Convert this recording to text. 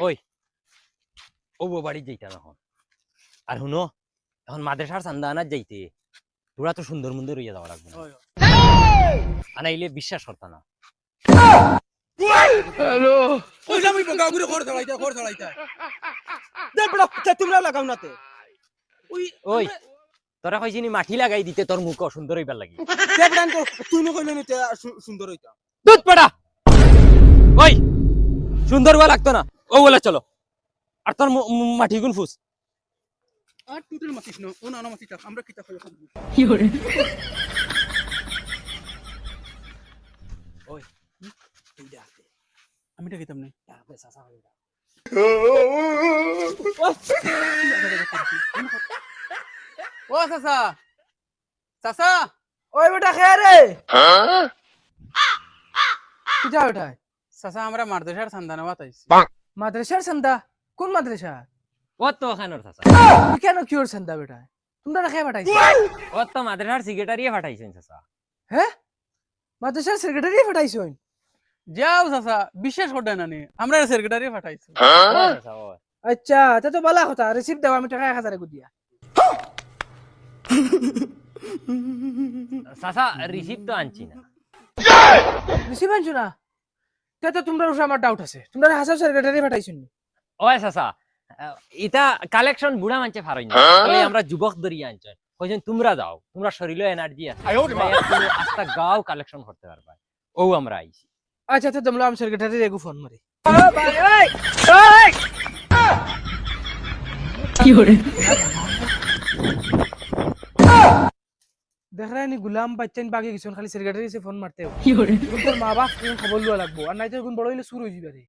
ওই ও বাড়ি যাইতাম এখন আর শুনো এখন মাদ্রাসার চান্দা আনার যাইতে তোরা তো সুন্দর মন্দির হইয়া যাওয়া লাগবে না আনাইলে বিশ্বাস করতা না হ্যালো ওই আমি গাগুরে খড় ছড়াইতা দে বড় তোমরা লাগাও নাতে ওই তোরা কইছিনি মাটি লাগাই দিতে তোর মুখ সুন্দর হইবার লাগি দে বড়ান তুই ন কইলে নিতে সুন্দর হইতা দুধ পড়া ওই সুন্দর হওয়া লাগতো না ও বলে চলো আর তোর মাটি গুন ফুস আর তুই মাতিস না ও না মাতিস আমরা কিতা কই কি করে ওই এইটা আমি এটা কিতাম নাই সাসা হইবা ও চাচা চাচা ওই বেটা খেয়ে রে কিটা ওঠায় চাচা আমরা মাদ্রাসার চান্দা নেওয়া তাইছি মাদ্রাসার চান্দা কোন মাদ্রাসা ও তো খানোর সাসা কেন কিওর চান্দা বেটা তোমরা রাখে পাঠাইছো ও তো মাদ্রাসার সেক্রেটারিয়ে পাঠাইছেন সাসা হ্যাঁ মাদ্রাসার সেক্রেটারি পাঠাইছো যাও চাচা বিশ্বাস করতে না নি আমরা সেক্রেটারি পাঠাইছি সাসা ও আচ্ছা তা তো বলা কথা রিসিপ্ট দাও আমি টাকা 1000 দিয়া সাসা রিসিপ্ট তো আনছি না রিসিপ্ট আনছো না তা তো তোমরা উপরে আমার ডাউট আছে তোমরা হাসাও সেক্রেটারি পাঠাইছো নি ওই সাসা ইটা কালেকশন বুড়া মানছে ফারই না তাহলে আমরা যুবক ধরিয়ে আনছেন কইছেন তোমরা যাও তোমরা শরীরে এনার্জি আছে আস্তা গাও কালেকশন করতে পারবা ও আমরা আইছি আচ্ছা তো তোমরা আমি সেক্রেটারি রেগু ফোন মারি কি করে দেখ রে নি গুলাম বাচ্চান বাকি কিছু খালি সেক্রেটারি সে ফোন মারতে কি করে তোর মা বাপ কোন খবর লওয়া লাগবো আর নাই তো কোন বড় হইলে শুরু হই যাবে